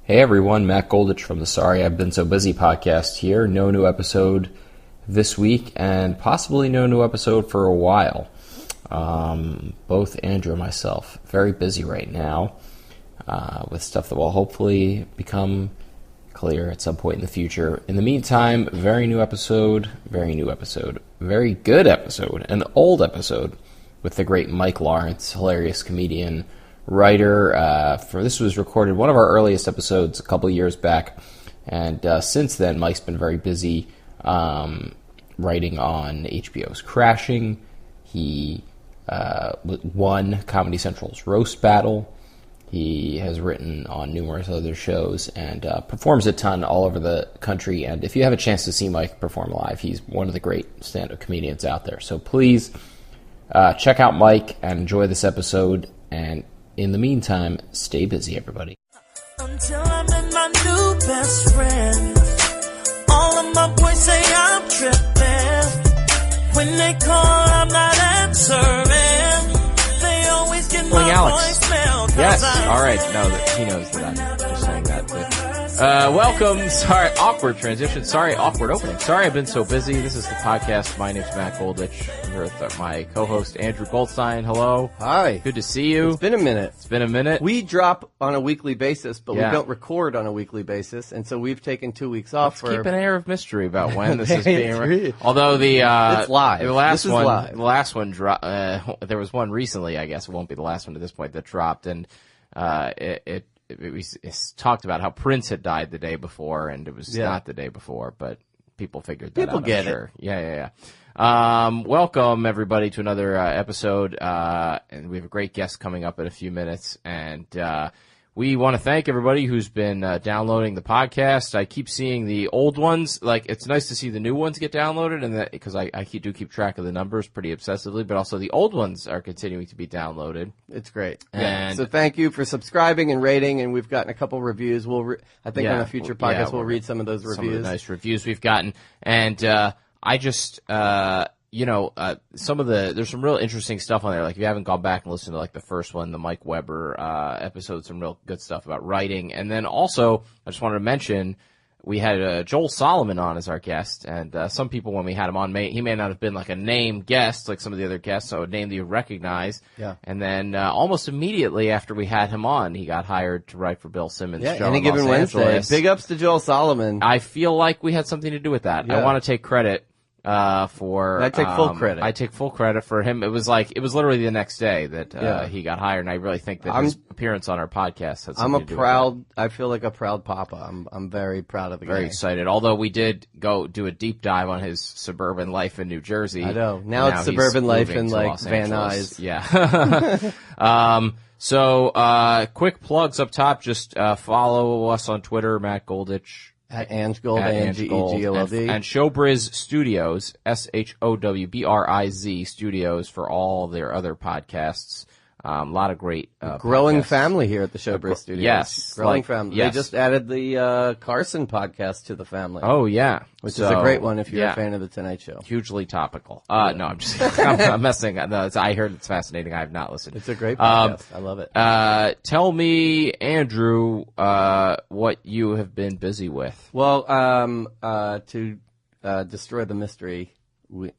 Hey everyone, Matt Goldich from the Sorry I've Been So Busy podcast here. No new episode this week and possibly no new episode for a while. Both Andrew and myself very busy right now with stuff that will hopefully become clear at some point in the future. In the meantime, very good episode, an old episode with the great Mike Lawrence, hilarious comedian, writer. This was recorded one of our earliest episodes a couple years back, and since then Mike's been very busy writing on HBO's Crashing. He won Comedy Central's Roast Battle. He has written on numerous other shows and performs a ton all over the country. And if you have a chance to see Mike perform live, he's one of the great stand-up comedians out there. So please check out Mike and enjoy this episode. And in the meantime, stay busy, everybody. Until I met my new best friend, all of my boys say I'm tripping. When they call, I'm not answering. They always get my voicemail. Yes, all right. No, he knows that I'm just saying that. Welcome. Sorry, awkward transition. Sorry, awkward opening. Sorry, I've been so busy. This is the podcast. My name's Matt Goldich. I'm here with my co-host Andrew Goldstein. Hello. Hi. Good to see you. It's been a minute. We We drop on a weekly basis, but we don't record on a weekly basis, and so we've taken 2 weeks off. Let's keep an air of mystery about when this is being recorded. Although it's live. The last this one, is live. The last one dropped. There was one recently. I guess it won't be the last one at this point that dropped, and it's talked about how Prince had died the day before, and it was not the day before, but people figured that out. People get it. Yeah. Welcome everybody to another episode, and we have a great guest coming up in a few minutes, and we want to thank everybody who's been downloading the podcast. I keep seeing the old ones. Like, it's nice to see the new ones get downloaded, and because I do keep track of the numbers pretty obsessively, but also the old ones are continuing to be downloaded. It's great. And so thank you for subscribing and rating, and we've gotten a couple reviews. I think on a future podcast we'll read some of those reviews. Some of the nice reviews we've gotten. And I just... there's some real interesting stuff on there. Like, if you haven't gone back and listened to like the first one, the Mike Weber episode, some real good stuff about writing. And then also, I just wanted to mention, we had Joel Solomon on as our guest, and some people, when we had him on, he may not have been like a named guest like some of the other guests, so a name that you recognize. Yeah. And then almost immediately after we had him on, he got hired to write for Bill Simmons' show Any in Given Los Wednesday. Angeles. Big ups to Joel Solomon. I feel like we had something to do with that. Yeah. I want to take credit. I take full credit. I take full credit for him. It was literally the next day that he got hired, and I really think that his appearance on our podcast has something to do with it. I feel like a proud papa. I'm very proud of the guy. Very excited. Although we did go do a deep dive on his suburban life in New Jersey. I know. Now it's suburban life in like Los Van Angeles. Nuys. Yeah. So quick plugs up top. Just follow us on Twitter, Matt Goldich. At Angegold, A-N-G-E-G-O-L-D. And Showbriz Studios, SHOWBRIZ Studios, for all their other podcasts. A lot of great growing podcasts. family here at the Showbiz Studios. Yes. Growing family. Yes. They just added the Carson podcast to the family. Oh, yeah. Which is a great one if you're a fan of The Tonight Show. Hugely topical. No, I'm just I'm messing. No, I heard it's fascinating. I have not listened. It's a great podcast. I love it. Tell me, Andrew, what you have been busy with. Well, to destroy the mystery,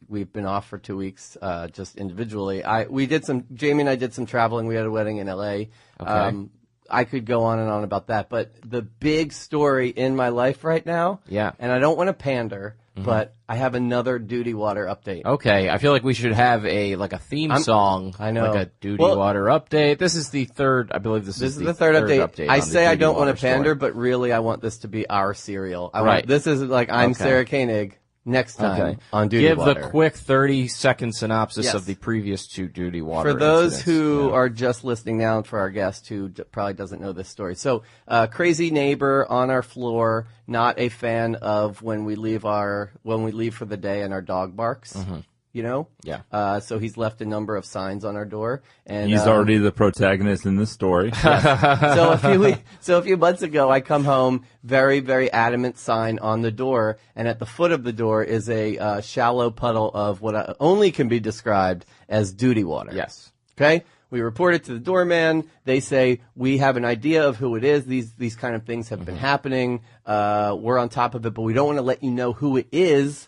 we've been off for 2 weeks, just individually. Jamie and I did some traveling. We had a wedding in LA. Okay. I could go on and on about that, but the big story in my life right now, and I don't want to pander, but I have another Duty Water update. Okay, I feel like we should have a theme song. I know. Like a Duty Water update. This is the third, I believe this is the third update. I say I don't want to pander, story. but really I want this to be our serial. Right. This is like I'm Sarah Koenig. Next time on Duty Water. Give the quick 30-second synopsis of the previous two Duty Water For those incidents. who are just listening now, and for our guest who probably doesn't know this story. So, crazy neighbor on our floor, not a fan of when we leave for the day and our dog barks. Mm-hmm. You know? Yeah. So he's left a number of signs on our door. And he's already the protagonist in this story. So a few months ago, I come home, very, very adamant sign on the door, and at the foot of the door is a shallow puddle of what only can be described as duty water. Yes. Okay? We report it to the doorman. They say, we have an idea of who it is. These kind of things have been happening. We're on top of it, but we don't want to let you know who it is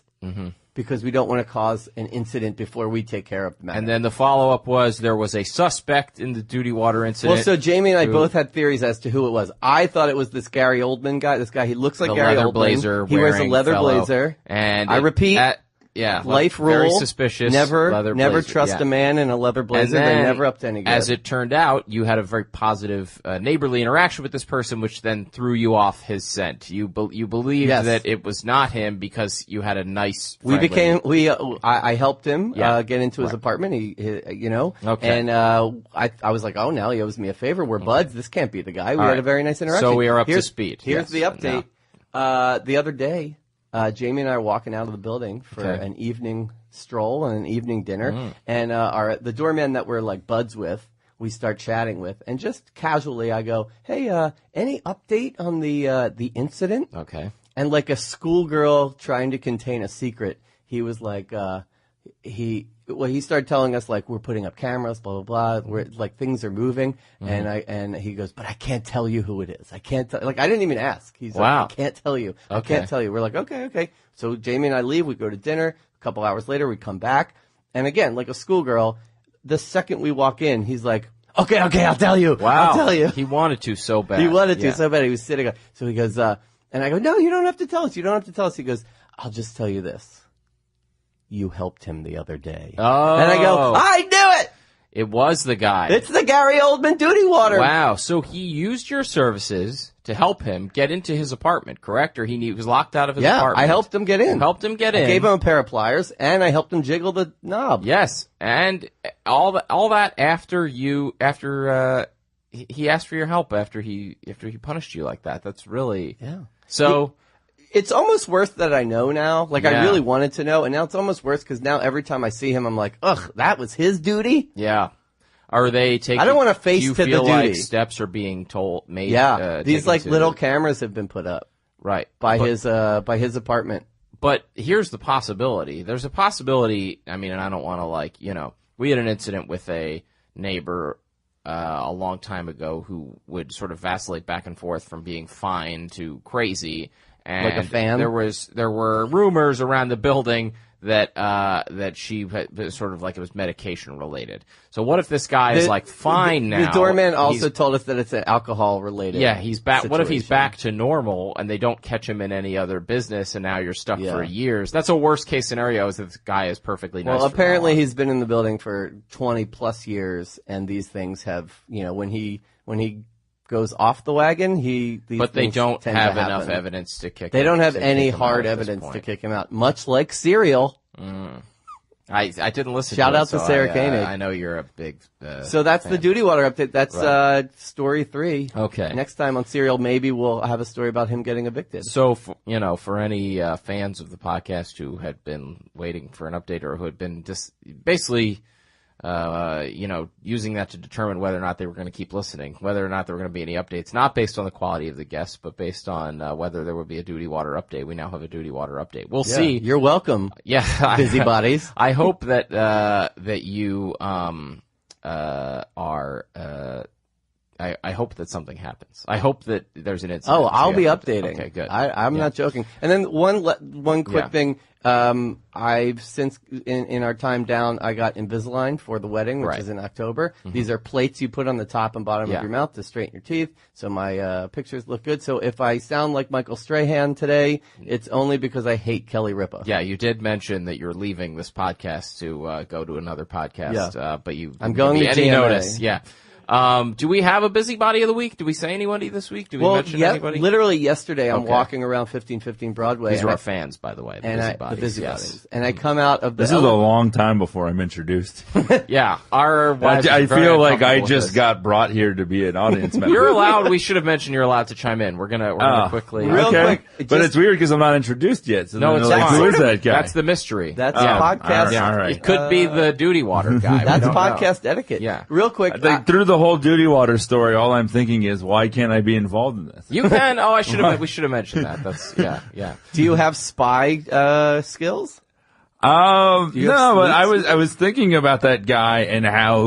because we don't want to cause an incident before we take care of the matter. And then the follow-up was there was a suspect in the Duty Water incident. Well, so Jamie and I both had theories as to who it was. I thought it was this Gary Oldman guy. This guy, he looks like Gary leather Oldman. blazer He wears a wearing leather fellow. blazer. And I repeat, life rule. Very suspicious. Never leather blazer. trust a man in a leather blazer. They're never up to any good. As it turned out, you had a very positive neighborly interaction with this person, which then threw you off his scent. You believed that it was not him because you had a nice. I helped him get into his apartment. Okay. And I was like, oh, now he owes me a favor. We're buds. This can't be the guy. We had a very nice interaction. So we are up to speed. Here's the update. The other day, Jamie and I are walking out of the building for an evening stroll and an evening dinner, and the doorman that we're like buds with, we start chatting with, and just casually I go, "Hey, any update on the incident?" Okay. And like a schoolgirl trying to contain a secret, he was like, he started telling us like we're putting up cameras, blah blah blah. We're like things are moving, and he goes, but I can't tell you who it is. I can't tell. Like I didn't even ask. He's like, I can't tell you. I can't tell you. We're like, okay. So Jamie and I leave. We go to dinner. A couple hours later, we come back, and again, like a schoolgirl, the second we walk in, he's like, okay, I'll tell you. Wow. I'll tell you. He wanted to so bad. He wanted to so bad. He was sitting. So he goes, and I go, no, you don't have to tell us. You don't have to tell us. He goes, I'll just tell you this. You helped him the other day. Oh. And I go, I knew it! It was the guy. It's the Gary Oldman Duty Water. Wow. So he used your services to help him get into his apartment, correct? Or he was locked out of his apartment? Yeah, I helped him get in. I gave him a pair of pliers, and I helped him jiggle the knob. Yes. And all that after he asked for your help after he punished you like that. That's really... Yeah. So... It's almost worse that I know now. Like, I really wanted to know, and now it's almost worse because now every time I see him, I'm like, ugh, that was his duty? Yeah. Are they taking... I don't want to face to the duty. Do you feel like steps are being made? Yeah. These, like, little cameras have been put up. Right. By his apartment. But here's the possibility. There's a possibility, I mean, and I don't want to, we had an incident with a neighbor a long time ago who would sort of vacillate back and forth from being fine to crazy. And like a fan? There were rumors around the building that she had, sort of like it was medication related. So what if this guy is like fine now? The doorman also told us that it's an alcohol related. Yeah, he's back. Situation. What if he's back to normal and they don't catch him in any other business and now you're stuck for years? That's a worst case scenario. Is that this guy is perfectly nice. Well, apparently he's been in the building for 20 plus years, and these things have when he goes off the wagon, but they don't have enough evidence to kick him out. They don't have any hard evidence to kick him out, much like Serial. I didn't listen Shout to it. out to Sarah Koenig. I know you're a big So that's fan. the Duty Water update. That's story 3. Okay. Next time on Serial, maybe we'll have a story about him getting evicted. So, for any fans of the podcast who had been waiting for an update or who had been basically... using that to determine whether or not they were going to keep listening, whether or not there were going to be any updates, not based on the quality of the guests, but based on whether there would be a Duty Water update. We now have a Duty Water update. We'll see. You're welcome. Yeah. Busybodies. I hope that you I hope that something happens. I hope that there's an incident. Oh, I'll be updating. Okay, good. I'm not joking. And then one quick thing. I've since in our time down, I got Invisalign for the wedding, which is in October. Mm-hmm. These are plates you put on the top and bottom of your mouth to straighten your teeth. So my pictures look good. So if I sound like Michael Strahan today, it's only because I hate Kelly Ripa. Yeah, you did mention that you're leaving this podcast to go to another podcast. But I'm going to any GMA. notice. Yeah. Do we have a busybody of the week? Do we say anybody this week? Do we mention anybody? Literally yesterday, I'm walking around 1515 Broadway. These are our fans, by the way. The busybodies. Yes. And I come out of the... This is a long time before I'm introduced. Yeah. Our wives I feel like I just this. got brought here to be an audience member. You're allowed. We should have mentioned you're allowed to chime in. We're gonna quickly... Real quick. But it's weird because I'm not introduced yet. So no, it's like, fine. who is that guy? That's the mystery. That's podcast. All right. It could be the Duty Water guy. That's podcast etiquette. Yeah. Real quick. I think through the whole Duty Water story, all I'm thinking is, why can't I be involved in this? You can. Oh, we should have mentioned that. That's yeah. Do you have spy skills? No, but I was thinking about that guy and how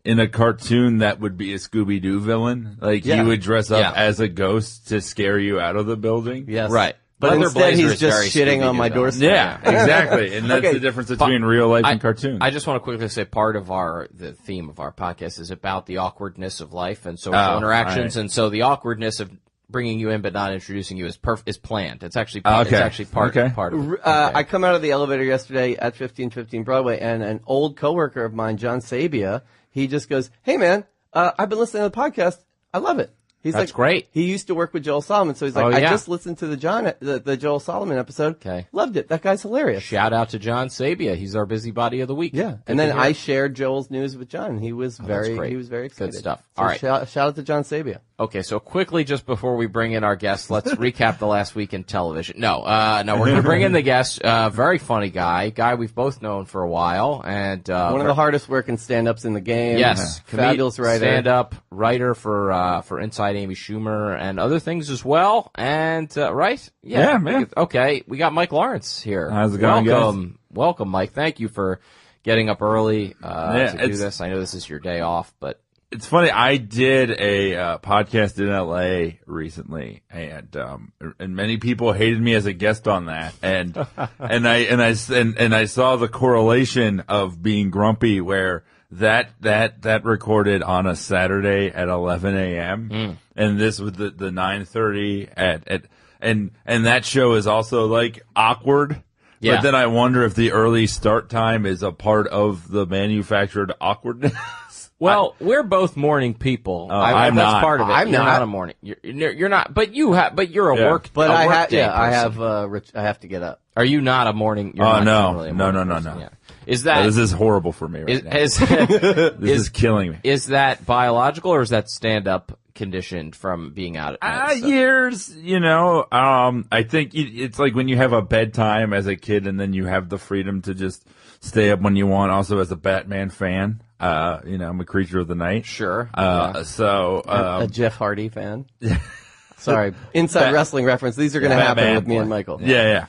in a cartoon that would be a Scooby-Doo villain. Like, he would dress up as a ghost to scare you out of the building. Yes. Right. But Leather instead, Blazer he's is just very shitting on Scooby-Doo my villain. doorstep. Yeah, exactly. And that's Okay. the difference between real life and cartoon. I just want to quickly say part of the theme of our podcast is about the awkwardness of life and social interactions, right. and so the awkwardness of bringing you in but not introducing you is planned. It's actually part of it. I come out of the elevator yesterday at 1515 Broadway, and an old coworker of mine, John Sabia, he just goes, "Hey man, I've been listening to the podcast. I love it." He's That's like, great. He used to work with Joel Solomon, so he's like, I just listened to the Joel Solomon episode. Okay. Loved it. That guy's hilarious. Shout out to John Sabia. He's our busybody of the week. Yeah. And then I shared Joel's news with John. He was very excited. Good stuff. So All right. Shout out to John Sabia. Okay, so quickly, just before we bring in our guests, let's recap the last week in television. No, we're going to bring in the guest. Very funny guy we've both known for a while, and one of the hardest working stand-ups in the game. Yes, fabulous writer, stand-up writer for Inside Amy Schumer and other things as well. And right, Yeah, man. Okay, we got Mike Lawrence here. How's it going, Welcome, Mike. Thank you for getting up early to do it's- this. I know this is your day off, but. It's funny. I did a podcast in LA recently, and many people hated me as a guest on that, and I saw the correlation of being grumpy, where that recorded on a Saturday at 11 a.m. And this was the 9:30 and that show is also like awkward. Yeah. But then I wonder if the early start time is a part of the manufactured awkwardness. Well, we're both morning people. I'm that's not. part of it. I'm You're not. not a morning. You're not. But you're a work. But a I work day I person. have to get up. Are you not a morning? You're Oh, not no. generally a No, morning no, person. no. Yeah. Is that This is horrible for me right now. is This is killing me. Is that biological or is that stand up conditioned from being out at night? Years, I think it's like when you have a bedtime as a kid and then you have the freedom to just stay up when you want. Also, as a Batman fan, I'm a creature of the night. Sure. So, A Jeff Hardy fan. Sorry, inside wrestling reference. These are going to happen Batman, with me and Michael. Yeah.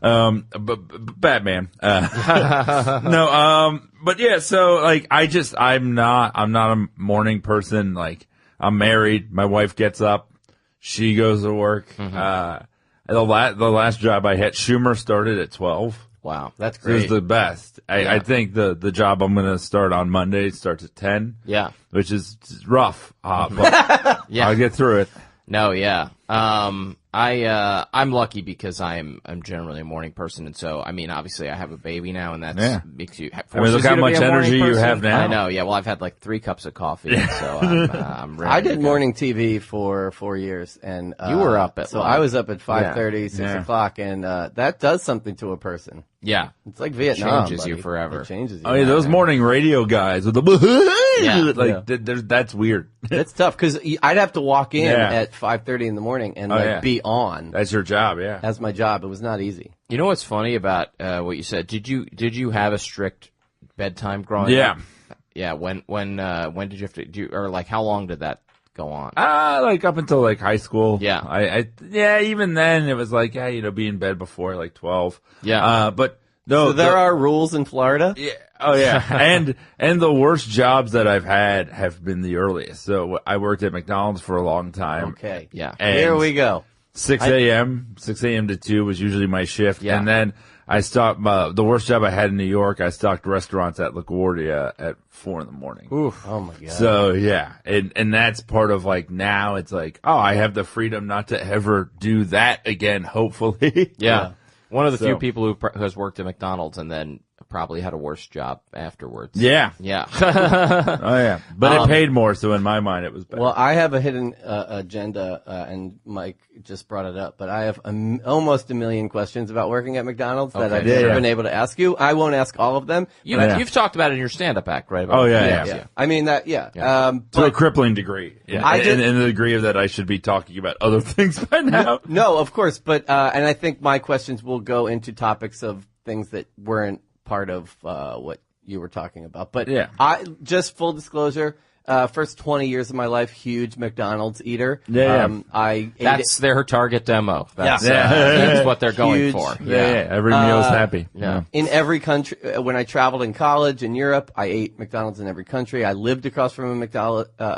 But Batman. No, but yeah, so like I'm not a morning person. Like, I'm married. My wife gets up. She goes to work. The last job I had, Schumer started at 12. Wow, that's It great. was the best. I think the job I'm going to start on Monday starts at 10. Yeah. Which is rough, but Yeah. I'll get through it. No, yeah. I'm lucky because I'm generally a morning person, and so I mean, obviously, I have a baby now, and that makes you. Look how much energy you have now. I know. Yeah. Well, I've had like 3 cups of coffee, so I'm ready. I did to go. morning TV for 4 years, and You were up at so what? I was up at 5:30, 6 Yeah. o'clock, and that does something to a person. Yeah. It's like Vietnam. changes you buddy. forever. It changes you. Oh yeah, those morning radio guys with the that's weird. It's tough because I'd have to walk in Yeah. at 5:30 in the morning and yeah. be on That's your job, yeah. as my job. It was not easy. You know what's funny about what you said? Did you have a strict bedtime growing up? Yeah. When did you have to do, or like how long did that go on? Like up until like high school. Yeah. Even then it was like, be in bed before like 12. Yeah. But no, So there are rules in Florida. Yeah. Oh yeah. and the worst jobs that I've had have been the earliest. So I worked at McDonald's for a long time. Okay. Yeah. And Here we go. 6 a.m. to 2 was usually my shift. Yeah. And then I stopped, the worst job I had in New York, I stocked restaurants at LaGuardia at 4 in the morning. Oof. Oh my god. So yeah, and that's part of like now it's like, I have the freedom not to ever do that again, hopefully. Yeah. One of the few So- people who has worked at McDonald's and then probably had a worse job afterwards. Yeah. Yeah. Oh yeah. But it paid more, so in my mind it was better. Well, I have a hidden agenda, and Mike just brought it up, but I have almost a million questions about working at McDonald's that Okay. I've never Yeah. been able to ask you. I won't ask all of them. You've talked about it in your stand-up act, right? About Oh, yeah. I mean, that, yeah. Yeah. to a But crippling degree. Yeah. I did- in the degree of that I should be talking about other things by now. no, of course, but, and I think my questions will go into topics of things that weren't part of, what you were talking about. But Yeah. just full disclosure, first 20 years of my life, huge McDonald's eater. Yeah. That's their target demo. That's, Yeah. that's what they're going Huge. for. Yeah. Every meal's happy. Yeah. In every country, when I traveled in college in Europe, I ate McDonald's in every country. I lived across from a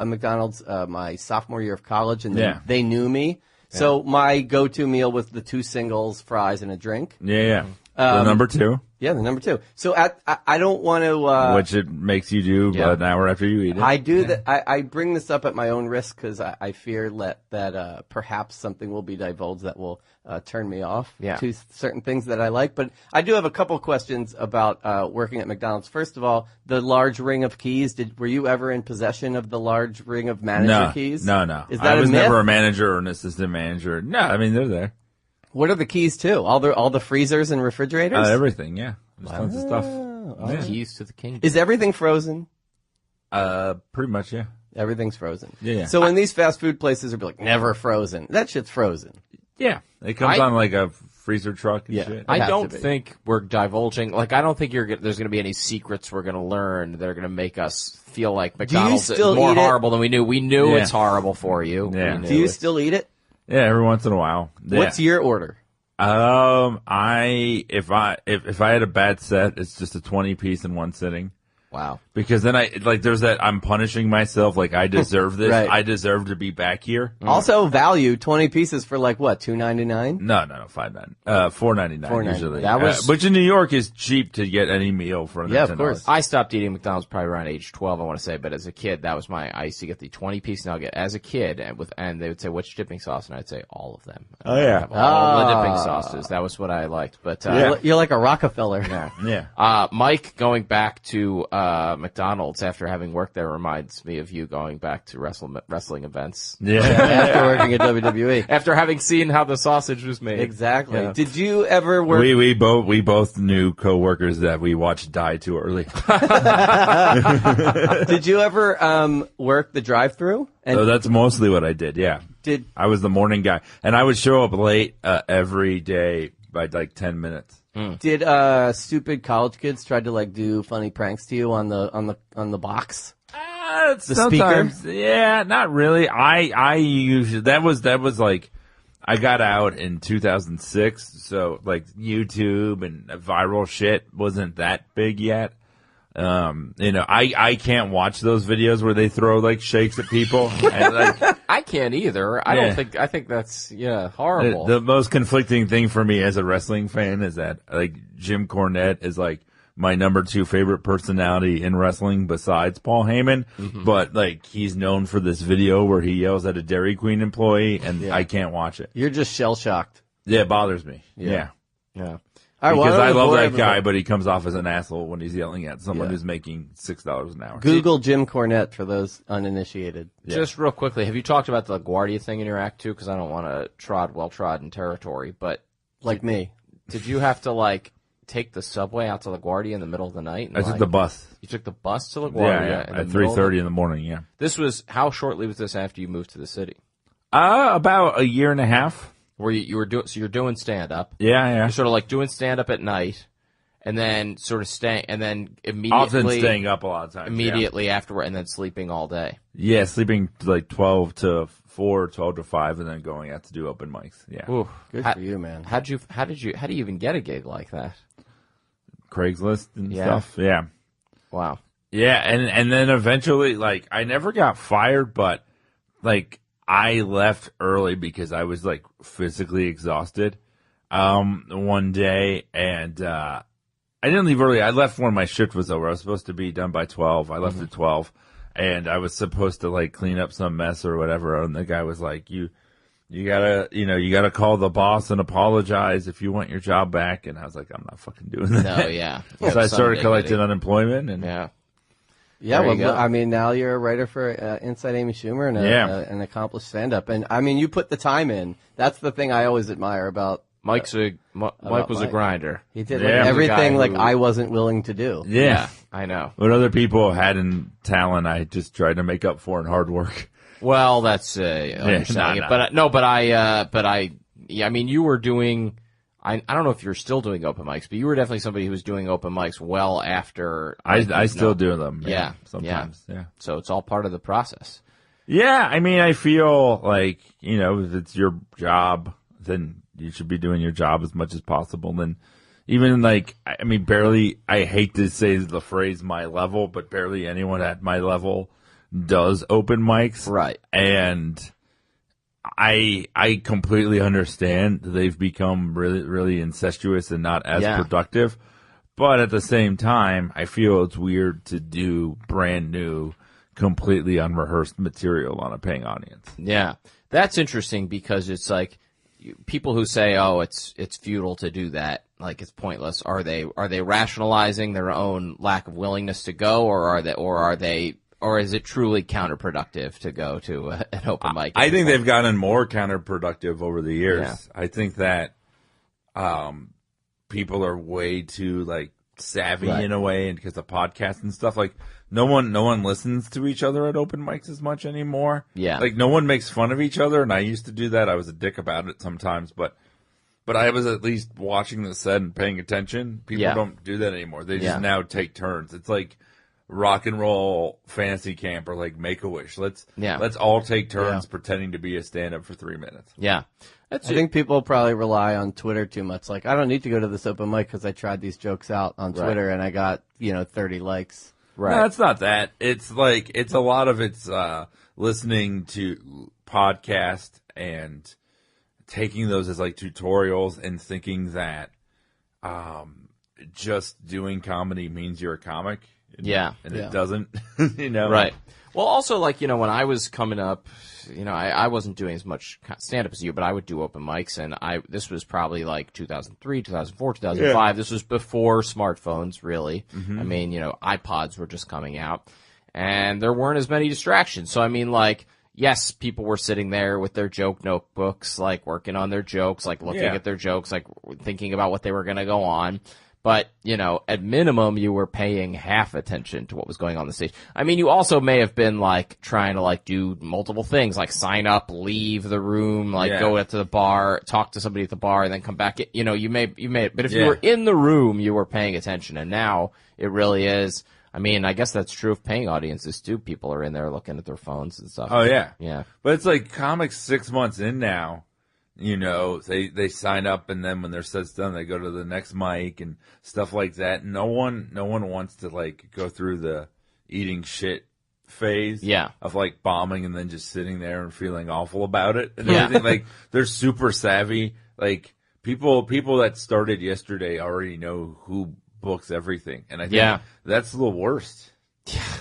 McDonald's my sophomore year of college, and they knew me. So my go-to meal was the 2 singles, fries, and a drink. Yeah. The number 2. Yeah, the number 2. So I don't want to... which it makes you do an hour after you eat it. I do that. I bring this up at my own risk because I fear that perhaps something will be divulged that will turn me off to certain things that I like. But I do have a couple questions about working at McDonald's. First of all, the large ring of keys. Were you ever in possession of the large ring of manager keys? No. Is that I was a myth? never a manager or an assistant manager. No, I mean, they're there. What are the keys to? All the freezers and refrigerators? Everything, yeah. There's tons of stuff. The keys to the kingdom. Is everything frozen? Pretty much, yeah. Everything's frozen. Yeah. So when these fast food places are like, never frozen, that shit's frozen. Yeah. It comes on like a freezer truck and shit. I have don't to be. think we're divulging. Like, I don't think there's going to be any secrets we're going to learn that are going to make us feel like McDonald's is still more eat it? horrible than we knew. We knew Yeah. it's horrible for you. Yeah. We knew Do you it. still eat it? Yeah, every once in a while. Yeah. What's your order? If I had a bad set, it's just a 20-piece in one sitting. Wow. Because then there's that I'm punishing myself, like I deserve this. Right. I deserve to be back here. Also value 20 pieces for like what, $2.99? No, $5.99. $4.99 usually. That was- which in New York is cheap to get any meal for. Yeah, of $10. course. I stopped eating McDonald's probably around age 12, I want to say, but as a kid, that was I used to get the 20-piece nugget as a kid, and they would say, "What's dipping sauce?" And I'd say, "All of them." Oh, yeah. Have all the dipping sauces. That was what I liked. But You're like a Rockefeller. Yeah. Mike, going back to McDonald's after having worked there reminds me of you going back to wrestling events. Yeah. After working at WWE. After having seen how the sausage was made. Exactly. Yeah. Did you ever work? We both knew coworkers that we watched die too early. Did you ever work the drive-through? And So that's mostly what I did. Yeah. I was the morning guy, and I would show up late every day by like 10 minutes. did stupid college kids try to like do funny pranks to you on the box? The speaker? Yeah, not really. I usually that was like I got out in 2006, so like YouTube and viral shit wasn't that big yet. I can't watch those videos where they throw like shakes at people. And, like, I can't either. I think that's horrible. the most conflicting thing for me as a wrestling fan is that like Jim Cornette is like my number 2 favorite personality in wrestling besides Paul Heyman, but like he's known for this video where he yells at a Dairy Queen employee, and I can't watch it. You're just shell-shocked. Yeah, it bothers me. Yeah. Yeah. All right, well, Because I don't love bore that everybody. guy, but he comes off as an asshole when he's yelling at someone who's making $6 an hour. Google Jim Cornette for those uninitiated. Just real quickly, have you talked about the LaGuardia thing in your act too? Because I don't want to well-trodden territory, but Like me. did you have to like take the subway out to LaGuardia in the middle of the night? And, I took the bus. You took the bus to LaGuardia At 3:30 in the morning. Yeah. This was how shortly was this after you moved to the city? About a year and a half. Where you were doing you're doing stand up. Yeah. You're sort of like doing stand up at night, and then sort of staying, and then Often immediately staying up a lot of times. immediately afterward, and then sleeping all day. Yeah, sleeping like 12 to 4, 12 to 5, and then going out to do open mics. Yeah. Ooh, Good how, for you, man. How do you even get a gig like that? Craigslist and Yeah. stuff. Yeah. Wow. Yeah, and then eventually, like, I never got fired, but like I left early because I was like physically exhausted. One day, and I didn't leave early. I left when my shift was over. I was supposed to be done by 12. I left at 12, and I was supposed to like clean up some mess or whatever. And the guy was like, "You gotta call the boss and apologize if you want your job back." And I was like, "I'm not fucking doing that." No, yeah. You So have I some started collecting dignity. unemployment, and Yeah. Yeah, There you well, go. I mean, now you're a writer for Inside Amy Schumer and an accomplished stand-up. And, I mean, you put the time in. That's the thing I always admire about Mike was a Mike. grinder. he did Yeah. like, I'm the everything guy like who- I wasn't willing to do. yeah. I know. What other people had in talent, I just tried to make up for in hard work. Well, that's understanding it. no. But I mean, you were doing. I don't know if you're still doing open mics, but you were definitely somebody who was doing open mics well after. I still do them. Yeah. Sometimes. Yeah. So it's all part of the process. Yeah. I mean, I feel like, if it's your job, then you should be doing your job as much as possible. Then even barely, I hate to say the phrase my level, but barely anyone at my level does open mics. Right. And I completely understand they've become really, really incestuous and not as productive. But at the same time, I feel it's weird to do brand new, completely unrehearsed material on a paying audience. Yeah. That's interesting because it's like people who say, oh, it's futile to do that, like it's pointless. Are they rationalizing their own lack of willingness to go, or is it truly counterproductive to go to an open mic? I think they've gotten more counterproductive over the years. Yeah. I think that people are way too savvy in a way, and because of podcasts and stuff, no one listens to each other at open mics as much anymore. Yeah, no one makes fun of each other, and I used to do that. I was a dick about it sometimes, but I was at least watching the set and paying attention. People don't do that anymore. They just now take turns. It's like rock and roll fantasy camp or Make-A-Wish. Let's all take turns pretending to be a stand-up for 3 minutes. Yeah. I think people probably rely on Twitter too much. I don't need to go to this open mic because I tried these jokes out on Twitter and I got, 30 likes. Right. No, it's not that. It's it's a lot of it's listening to podcast and taking those as tutorials and thinking that just doing comedy means you're a comic. And it doesn't, Right. Well, also, when I was coming up, I wasn't doing as much stand-up as you, but I would do open mics, and this was probably 2003, 2004, 2005. Yeah. This was before smartphones, really. Mm-hmm. I mean, iPods were just coming out, and there weren't as many distractions. So, I mean, yes, people were sitting there with their joke notebooks, working on their jokes, looking at their jokes, thinking about what they were going to go on. But, at minimum, you were paying half attention to what was going on the stage. I mean, you also may have been, trying to, do multiple things, sign up, leave the room, go out to the bar, talk to somebody at the bar, and then come back. You may, but if you were in the room, you were paying attention. And now it really is. I mean, I guess that's true of paying audiences, too. People are in there looking at their phones and stuff. Oh, yeah. Yeah. But it's comics 6 months in now. They sign up, and then when their set's done, they go to the next mic and stuff like that. No one wants to go through the eating shit phase of bombing and then just sitting there and feeling awful about it and everything. They're super savvy. People that started yesterday already know who books everything, and I think that's the worst.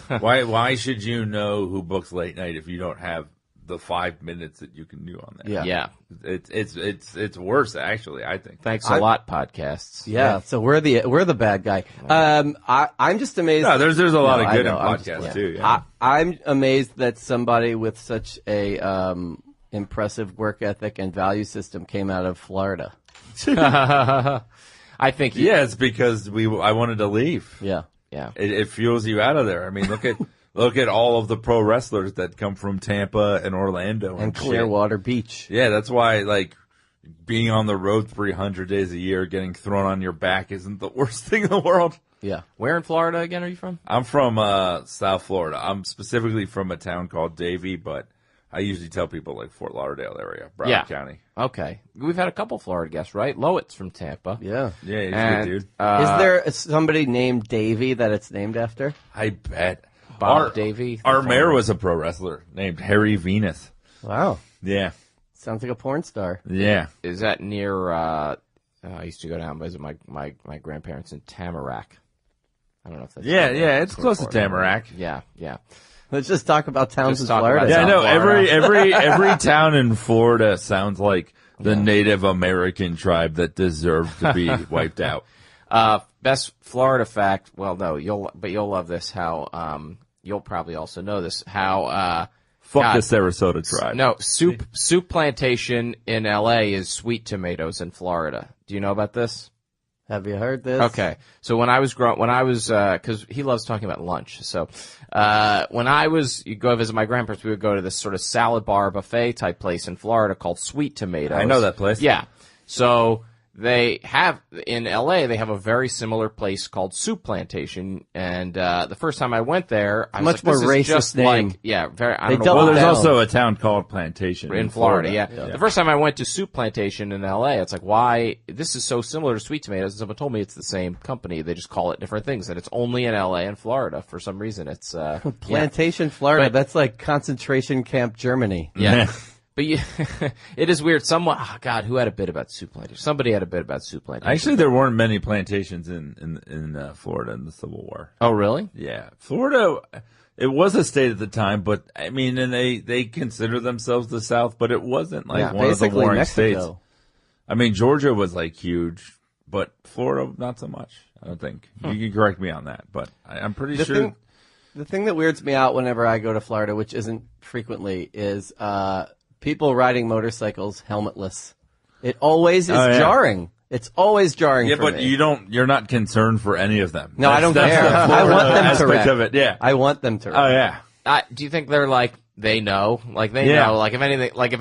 Why should you know who books late night if you don't have the 5 minutes that you can do on that? Yeah. It's worse, actually, I think. Thanks a lot, podcasts. Yeah. So we're the bad guy. I'm just amazed. No, there's a lot of good in podcasts too. Yeah. I'm amazed that somebody with such a impressive work ethic and value system came out of Florida. I think. It's because I wanted to leave. Yeah. Yeah. It fuels you out of there. I mean, look at all of the pro wrestlers that come from Tampa and Orlando and Clearwater Beach. Yeah, that's why being on the road 300 days a year, getting thrown on your back isn't the worst thing in the world. Yeah. Where in Florida again are you from? I'm from South Florida. I'm specifically from a town called Davie, but I usually tell people Fort Lauderdale area, Broward County. Okay. We've had a couple Florida guests, right? Lowett's from Tampa. Yeah. Yeah, he's a good dude. Is there somebody named Davie that it's named after? I bet. Bob Davie. Our mayor was a pro wrestler named Harry Venus. Wow. Yeah. Sounds like a porn star. Yeah. Is that near, I used to go down and visit my grandparents in Tamarack. I don't know if that's... Yeah, it's close to Tamarack. Yeah, yeah. Let's just talk about towns in Florida. Yeah, no, every town in Florida sounds like the Native American tribe that deserved to be wiped out. Best Florida fact. Well, no, you'll love this. How you'll probably also know this. How fuck the Sarasota tribe. No, soup plantation in L.A. is sweet tomatoes in Florida. Do you know about this? Have you heard this? Okay. So when I was because he loves talking about lunch. So, you go visit my grandparents, we would go to this sort of salad bar buffet type place in Florida called Sweet Tomatoes. I know that place. Yeah. So they have in LA. They have a very similar place called Soup Plantation, and the first time I went there, I was much like, more this is racist just name. like I They don't know. doubled Well, there's down. also a town called Plantation In Florida, yeah. The first time I went to Soup Plantation in LA, it's like, why? This is so similar to Sweet Tomatoes. And someone told me it's the same company. They just call it different things, and it's only in LA and Florida for some reason. It's Plantation, Florida. But- That's like concentration camp Germany. yeah. But it is weird. Someone, God, who had a bit about Soup Plantation? Somebody had a bit about Soup Plantation. Actually, there weren't many plantations in Florida in the Civil War. Oh, really? Yeah, Florida. It was a state at the time, but I mean, and they consider themselves the South, but it wasn't like one of the basically warring Mexico. states. I mean, Georgia was like huge, but Florida not so much. I don't think you can correct me on that, but I'm pretty sure. The thing that weirds me out whenever I go to Florida, which isn't frequently, is people riding motorcycles helmetless. It always is jarring. It's always jarring. Yeah, for but me. you're not concerned for any of them. No, I don't That's care. the I Florida want them to aspect wreck. of it. Yeah. I want them to. Oh yeah. Do you think they're like they know? Like they Yeah. know? Like if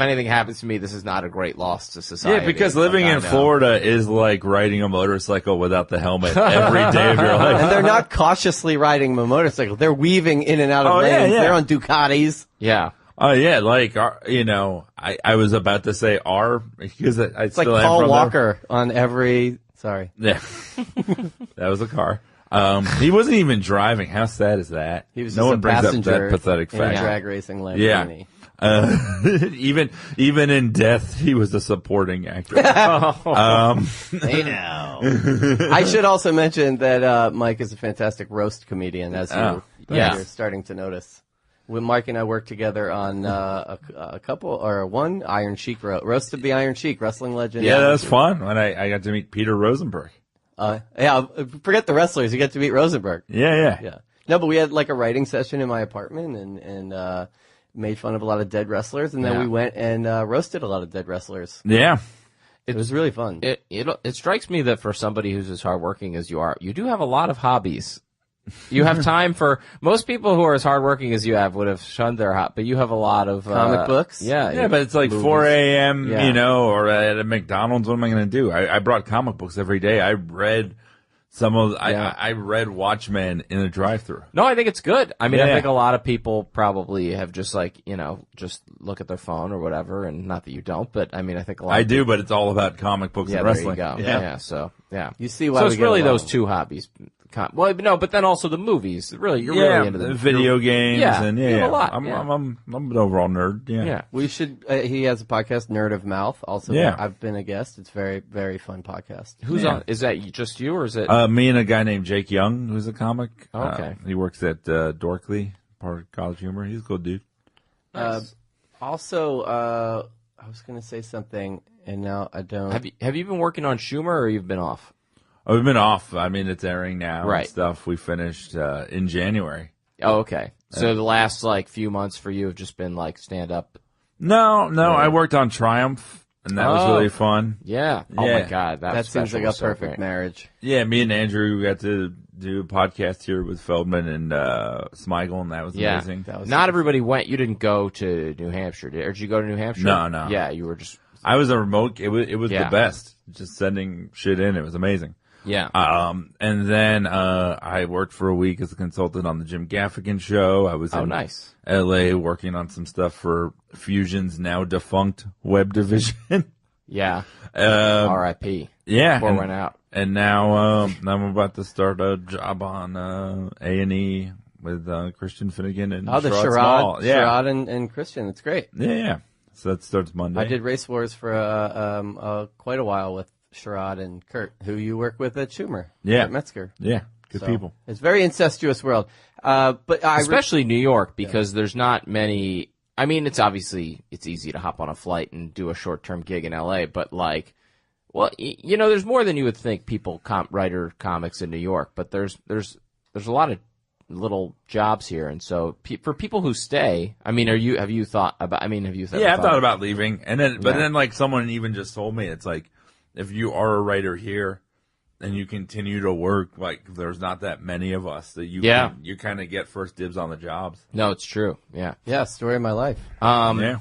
anything happens to me, this is not a great loss to society. Yeah, because living Like, I in know. Florida is like riding a motorcycle without the helmet every day of your life. And they're not cautiously riding a motorcycle. They're weaving in and out of Oh, yeah, lanes. yeah. They're on Ducatis. Yeah. Oh yeah, like I was about to say because I It's like still am Paul from there. Walker on every. Sorry. Yeah, that was a car. He wasn't even driving. How sad is that? He was no just one a brings up passenger that pathetic in a fact. drag racing Yeah. Lamborghini. Even in death, he was a supporting actor. Hey now. I should also mention that Mike is a fantastic roast comedian, as yeah. you're starting to notice. When Mike and I worked together on one Iron Sheik roast of the Iron Sheik, wrestling legend. Yeah, that was fun when I got to meet Peter Rosenberg. Forget the wrestlers. You get to meet Rosenberg. Yeah. Yeah. No, but we had like a writing session in my apartment and made fun of a lot of dead wrestlers, and then Yeah. we went and roasted a lot of dead wrestlers. Yeah. It was really fun. It strikes me that for somebody who's as hardworking as you are, you do have a lot of hobbies. You have time for most people who are as hardworking as you have would have shunned their but you have a lot of Comic books? Yeah, But it's like movies. 4 a.m., Yeah. or at a McDonald's. What am I going to do? I brought comic books every day. I read I read Watchmen in a drive-thru. No, I think it's good. I mean, I Yeah. think a lot of people probably have just just look at their phone or whatever, and not that you don't, but I mean, I think a lot. I of do, but it's all about comic books Yeah, and there wrestling. you go. Yeah. So yeah, You see why so we it's get really along. those two hobbies. Well, no, but then also the movies. Really, you're Yeah, really into the video games Yeah, and you have a lot, I'm yeah. I'm an overall nerd. Yeah. Yeah. We should. He has a podcast, Nerd of Mouth. Also, Yeah. I've been a guest. It's very, very fun podcast. Who's Yeah. on? Is that just you, or is it? Me and a guy named Jake Young, who's a comic. Okay. He works at Dorkley, part of College Humor. He's a cool dude. Also, I was going to say something, and now I don't. Have you been working on Schumer, or you've been off? Oh, we've been off. I mean, it's airing now Right. and stuff. We finished in January. Oh, okay. So the last few months for you have just been stand up. No, I worked on Triumph, and that was Oh. really fun. Yeah. Oh Yeah. my God, that seems special like a was so perfect great. marriage. Yeah, me and Andrew got to do a podcast here with Feldman and Smigel, and that was Yeah. amazing. That was Not everybody went. You didn't go to New Hampshire, or did you go to New Hampshire? No. Yeah, you were just. I was a remote. It was Yeah. the best. Just sending shit in. It was amazing. Yeah. And then I worked for a week as a consultant on the Jim Gaffigan show. I was in Nice. LA working on some stuff for Fusion's now defunct web division. Yeah. Um, R.I.P. yeah, Before it and, went out. and now I'm about to start a job on A&E with Christian Finnegan and Oh, the Sherrod Sherrod, Small. Yeah. Sherrod and Christian. It's great. Yeah. So that starts Monday. I did Race Wars for quite a while with Sherrod and Kurt, who you work with at Schumer. Yeah. Kurt Metzger. Yeah, good So, people. It's a very incestuous world. But Especially New York, because there's not many. I mean, it's easy to hop on a flight and do a short-term gig in L.A., but there's more than you would think. People writer comics in New York, but there's a lot of little jobs here, and so for people who stay, I mean, have you thought about? Yeah, I've thought about leaving, and then Yeah. then like someone even just told me it's like if you are a writer here and you continue to work, like there's not that many of us that you you kind of get first dibs on the jobs. No, it's true. Yeah. Yeah, story of my life. Yeah.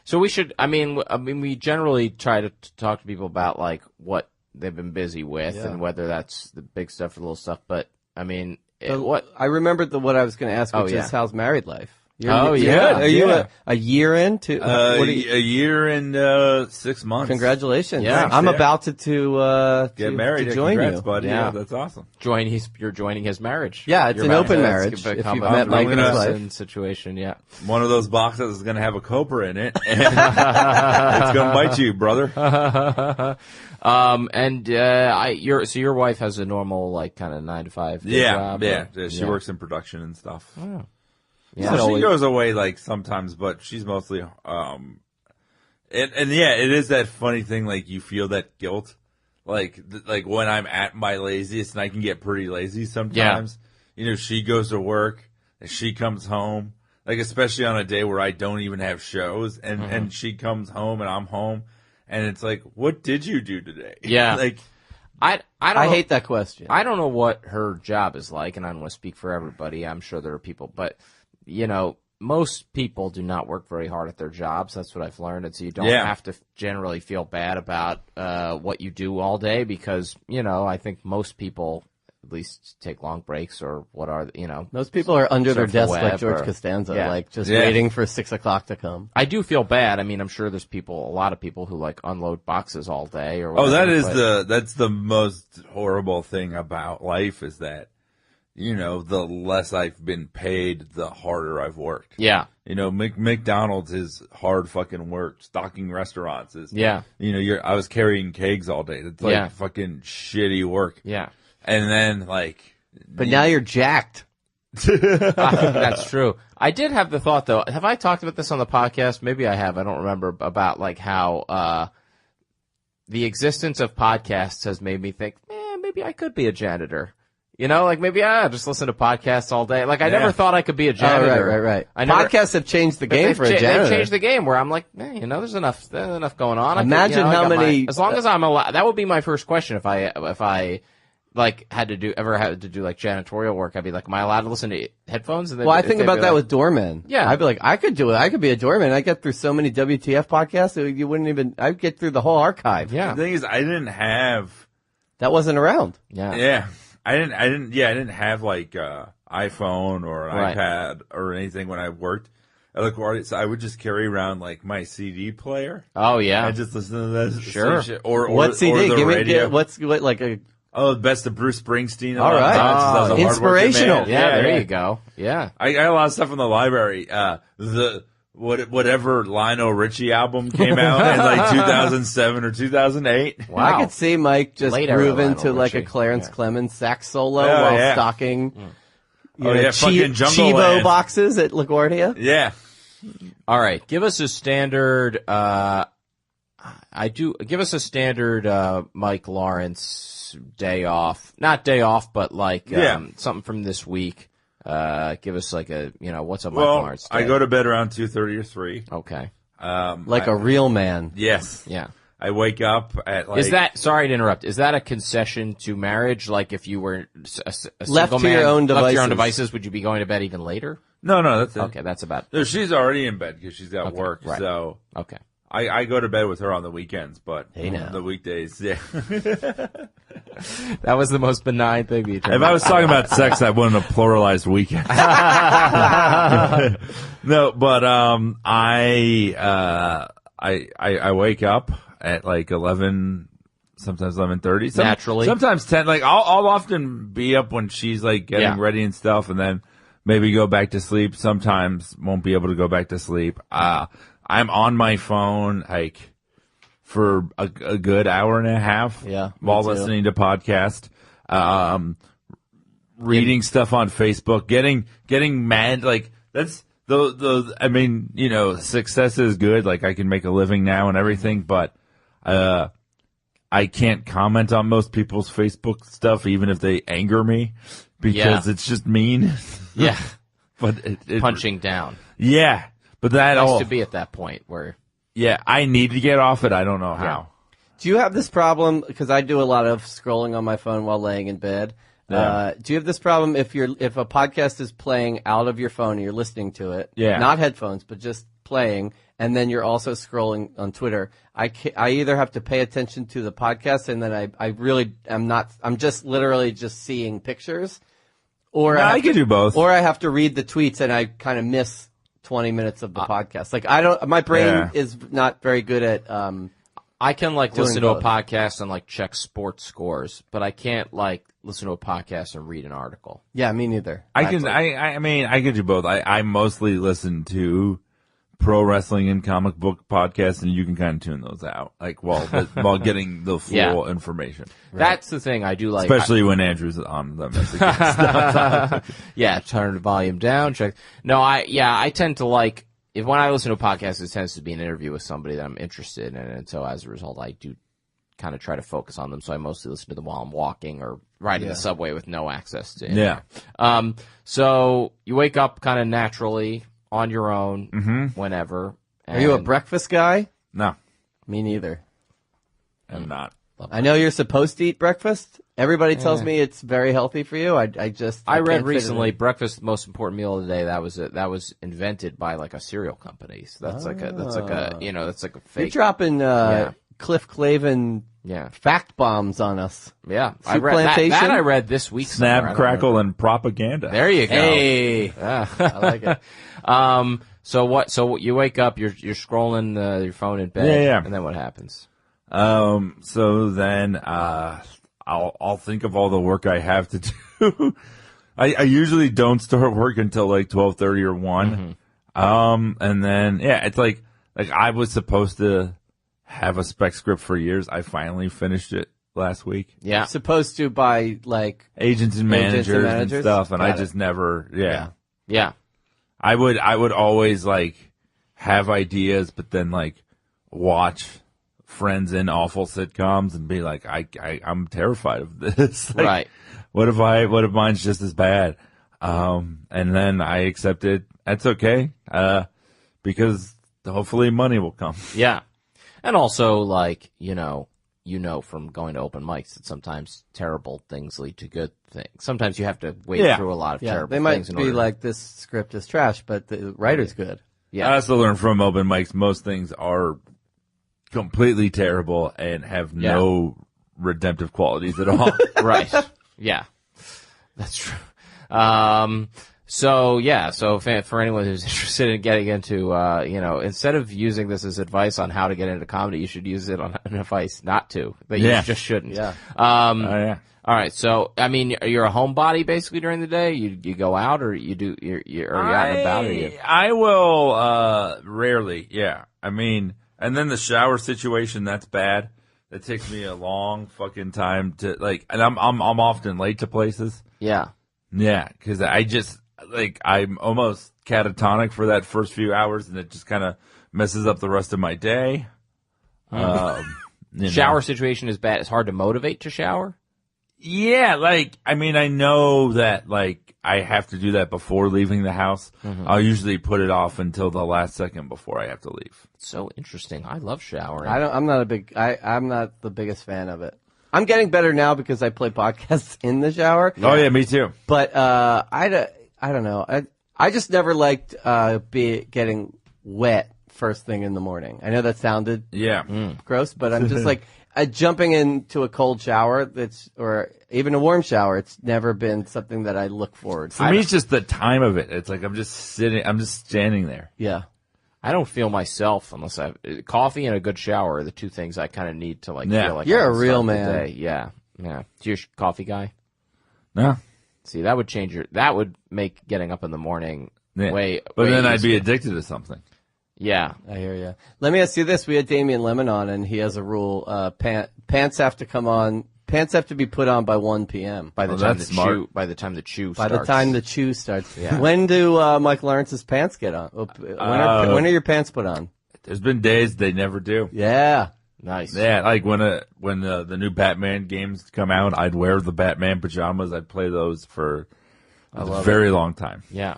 So we should. I mean, we generally try to talk to people about what they've been busy with, and whether that's the big stuff or little stuff. But I mean, what I remembered what I was going to ask, which is how's married life? Yeah. Are you a year into? A year and 6 months. Congratulations! Yeah. I'm about to get married. To join Congrats, you, buddy. Yeah. Yeah, that's awesome. You're joining his marriage. Yeah, it's Your an open marriage. marriage. It's If you've become met Mike and his open wife. situation, yeah. One of those boxes is going to have a Cobra in it. And it's going to bite you, brother. So your wife has a normal like kind of 9 to 5 job. Yeah. She works in production and stuff. Oh. Yeah, so she goes away like sometimes, but she's mostly and it is that funny thing, like you feel that guilt, like when I'm at my laziest, and I can get pretty lazy sometimes. You know, she goes to work and she comes home, like especially on a day where I don't even have shows, and she comes home and I'm home, and it's like, what did you do today? Yeah, like I hate that question. I don't know what her job is like, and I don't want to speak for everybody. I'm sure there are people, but you know, most people do not work very hard at their jobs. That's what I've learned. And so you don't have to generally feel bad about what you do all day because, you know, I think most people at least take long breaks or most people are under their surf the desk web like George Costanza, like just waiting for 6 o'clock to come. I do feel bad. I mean, I'm sure there's a lot of people who like unload boxes all day or whatever. That's the most horrible thing about life is that, you know, the less I've been paid, the harder I've worked. Yeah. You know, McDonald's is hard fucking work. Stocking restaurants is, you know, I was carrying kegs all day. It's like fucking shitty work. Yeah. And then but now you're jacked. That's true. I did have the thought though. Have I talked about this on the podcast? Maybe I have. I don't remember about like how, the existence of podcasts has made me think, maybe I could be a janitor. You know, like maybe I just listen to podcasts all day. Like I never thought I could be a janitor. Oh, right. Podcasts have changed the game for a janitor. They've changed the game where I'm like, you know, there's enough going on. Imagine how many. As long as I'm allowed, that would be my first question if I like had to do like janitorial work. I'd be like, am I allowed to listen to headphones? And I think about that with doormen. Yeah, I'd be like, I could do it. I could be a doorman. I get through so many WTF podcasts that you wouldn't even. I'd get through the whole archive. Yeah. The thing is, I didn't have. That wasn't around. Yeah. Yeah. I didn't have like iPhone or an iPad or anything when I worked at LaGuardia, so I would just carry around like my CD player. Oh yeah, and just listen to that. Sure. Shit. Or what CD? Or the radio. What like a? Oh, best of Bruce Springsteen. All right, inspirational. Yeah, there you go. Yeah, I got a lot of stuff in the library. Whatever Lionel Richie album came out in like 2007 or 2008. Wow. I could see Mike just grooving to like a Clarence Clemens sax solo while stocking fucking Jungle Chivo Land boxes at LaGuardia. Yeah. All right, give us a standard give us a standard Mike Lawrence day off. Not day off, but like something from this week. Give us like a, what's a Mike Lawrence day? I go to bed around 2:30 or 3. Okay. Like a real man. Yes. Yeah. I wake up at like... Is that, sorry to interrupt, is that a concession to marriage? Like if you were a left single to man, your own devices. left to your own devices, would you be going to bed even later? No, that's it. Okay, that's about... No, she's already in bed because she's got work, right. so... Okay. I go to bed with her on the weekends, but the weekdays, yeah. That was the most benign thing you told If me. I was talking about sex, I wouldn't have pluralized weekends. No, but I wake up at like 11, sometimes 11:30. Naturally. Sometimes 10. Like I'll often be up when she's like getting ready and stuff, and then maybe go back to sleep. Sometimes won't be able to go back to sleep. I'm on my phone like for a good hour and a half. Yeah, while listening to podcast, reading stuff on Facebook, getting mad. Like that's I mean, success is good. Like I can make a living now and everything, but I can't comment on most people's Facebook stuff, even if they anger me, because it's just mean. Yeah. But punching down. Yeah. But that nice to be at that point where... Yeah, I need to get off it. I don't know how. Do you have this problem? Because I do a lot of scrolling on my phone while laying in bed. Yeah. Do you have this problem if a podcast is playing out of your phone and you're listening to it? Yeah. Not headphones, but just playing, and then you're also scrolling on Twitter, I either have to pay attention to the podcast, and then I really am not. I'm just literally just seeing pictures, or I can do both. or I have to read the tweets, and I kind of miss 20 minutes of the podcast. Like I don't. My brain is not very good at. I can like Doing listen to a both. podcast and like check sports scores, but I can't like listen to a podcast and read an article. Yeah, me neither. I mean, I could do both. I mostly listen to pro wrestling and comic book podcasts, and you can kind of tune those out, like while getting the full information. That's the thing I do like. Especially when Andrew's on them as a guest. Yeah, turn the volume down. Check. No, I tend to like when I listen to a podcast, it tends to be an interview with somebody that I'm interested in, and so as a result, I do kind of try to focus on them. So I mostly listen to them while I'm walking or riding the subway with no access to it. Yeah. So you wake up kind of naturally on your own whenever. Are you a breakfast guy? No, Me neither. I'm not. I know you're supposed to eat breakfast. Everybody tells me it's very healthy for you. I I can't read fit it recently in. breakfast the most important meal of the day. That was invented by like a cereal company. So that's like a that's like a You're fake. dropping Cliff Clavin fact bombs on us. Yeah, I Soup read Plantation? that I read this week. somewhere. I Snap, don't crackle, know. and propaganda. There you go. Hey, I like it. So what? So you wake up, you're scrolling your phone in bed, Yeah. and then what happens? So then, I'll think of all the work I have to do. I usually don't start work until like 12:30 or 1. And then, it's like I was supposed to have a spec script for years. I finally finished it last week. Yeah, Supposed to by like Agents and managers and stuff. And Got I it. just never, yeah. I would always like have ideas, but then like watch Friends in awful sitcoms and be like, I'm terrified of this. Like, Right. What if mine's just as bad? And then I accepted. That's okay. Because hopefully money will come. Yeah. And also, like, you know from going to open mics that sometimes terrible things lead to good things. Sometimes you have to wade through a lot of terrible they might things. in be order- like, this script is trash, but the writer's good. Yeah. I also learned from open mics, most things are completely terrible and have no redemptive qualities at all. Right. Yeah. That's true. So for anyone who's interested in getting into, instead of using this as advice on how to get into comedy, you should use it on advice not to. That you just shouldn't. Yeah. All right. So, I mean, you're a homebody basically during the day. You go out, or you're out and about, or you. I will rarely. Yeah. I mean, and then the shower situation, that's bad. It takes me a long fucking time to like, and I'm often late to places. Yeah. Yeah, because I just I'm almost catatonic for that first few hours, and it just kind of messes up the rest of my day. Shower situation is bad. It's hard to motivate to shower. Yeah, I mean, I know that I have to do that before leaving the house. I'll usually put it off until the last second before I have to leave. So interesting. I love showering. I'm not the biggest fan of it. I'm getting better now because I play podcasts in the shower. Oh yeah, me too. But I don't know. I just never liked getting wet first thing in the morning. I know that sounded Yeah. gross, but I'm just like jumping into a cold shower or even a warm shower. It's never been something that I look forward to. For me, it's just the time of it. It's like I'm just standing there. Yeah. I don't feel myself unless coffee and a good shower are the two things I kind of need to feel like You're I a can real start the man. day. Yeah. So you're a coffee guy? No. See, that would make getting up in the morning Yeah. way But then I'd be easier. addicted to something. Yeah. I hear you. Let me ask you this: we had Damian Lemon on, and he has a rule: pants have to come on. Pants have to be put on by 1 p.m. By the time that's the smart. chew, by the time the chew By starts. the time the chew starts. Yeah. When do Mike Lawrence's pants get on? When are your pants put on? There's been days they never do. Yeah. Nice. Yeah, like when the new Batman games come out, I'd wear the Batman pajamas. I'd play those for a very long time. Yeah.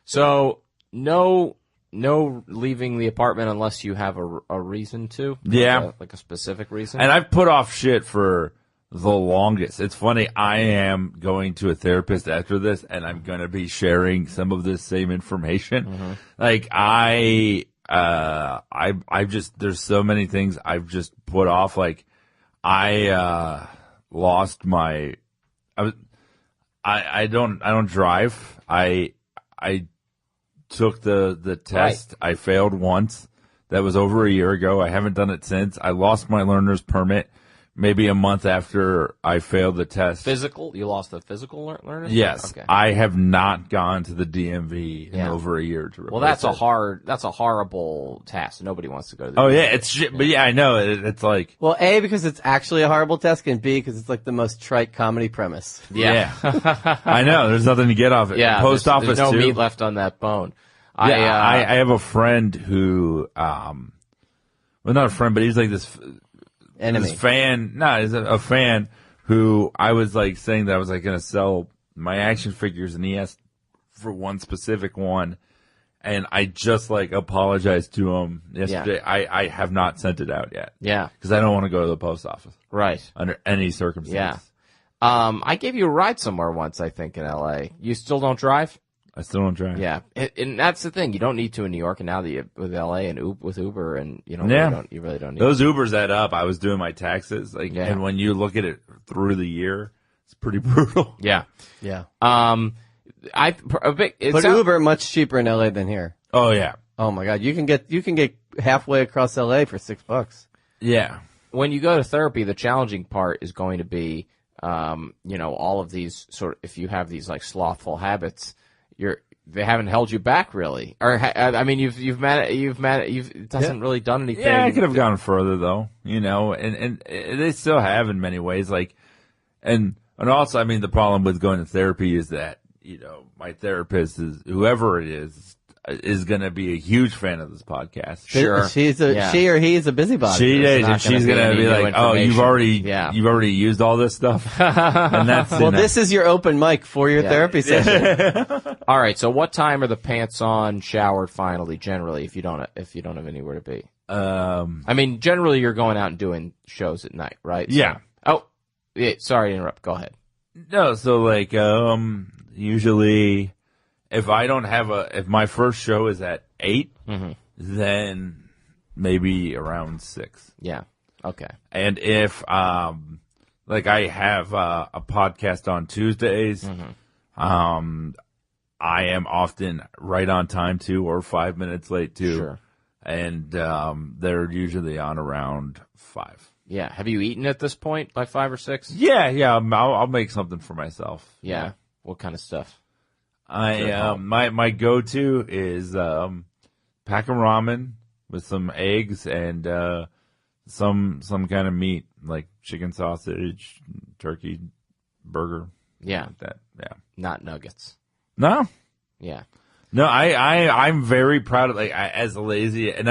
So no leaving the apartment unless you have a reason to. Yeah. Like a specific reason. And I've put off shit for the longest. It's funny. I am going to a therapist after this, and I'm going to be sharing some of this same information. Like I I've just, there's so many things I've just put off. Like, I lost my, I don't drive. I took the test. Right. I failed once. That was over a year ago. I haven't done it since. I lost my learner's permit maybe a month after I failed the test. Physical? You lost the physical learner's? Yes. Okay. I have not gone to the DMV in over a year to replace Well, that's a horrible test. Nobody wants to go to the DMV. It's shit. But I know. It's like. Well, A, because it's actually a horrible test, and B, because it's like the most trite comedy premise. Yeah. I know. There's nothing to get off it. Yeah. Post office, there's no too. meat left on that bone. Yeah, I have a friend who, well, not a friend, but he's like this enemy. This fan. No, he's a fan who I was like saying that I was like going to sell my action figures, and he asked for one specific one, and I just like apologized to him yesterday. Yeah. I have not sent it out yet. Yeah, because I don't want to go to the post office. Right. Under any circumstance. Yeah. I gave you a ride somewhere once, I think, in L.A. You still don't drive? I still don't drive. Yeah, and that's the thing. You don't need to in New York, and now that with LA and with Uber, and you really don't need those Ubers add up. I was doing my taxes, and when you look at it through the year, it's pretty brutal. Yeah. Uber much cheaper in LA than here. Oh yeah. Oh my God, you can get halfway across LA for $6. Yeah. When you go to therapy, the challenging part is going to be, all of these if you have these like slothful habits. They haven't held you back really, or it hasn't really done anything. Yeah, I could have gone further though, and they still have in many ways. And also, the problem with going to therapy is that my therapist is whoever it is going to be a huge fan of this podcast. Sure, she or he is a busybody. She is, and she's going to be like, "Oh, you've already used all this stuff." And that's this is your open mic for your therapy session. All right. So, what time are the pants on, showered finally? Generally, if you don't have anywhere to be. Generally, you're going out and doing shows at night, right? Yeah. Sorry to interrupt. Go ahead. No. So, usually. If my first show is at 8, then maybe around 6. Yeah. Okay. And if, I have a podcast on Tuesdays, I am often right on time too, or 5 minutes late too. Sure. And, they're usually on around 5. Yeah. Have you eaten at this point by 5 or 6? Yeah. I'll make something for myself. Yeah. What kind of stuff? My go-to is pack of ramen with some eggs and some kind of meat like chicken sausage, turkey, burger. Yeah, like that. Yeah, not nuggets. No. Yeah. No, I'm very proud of as a lazy, and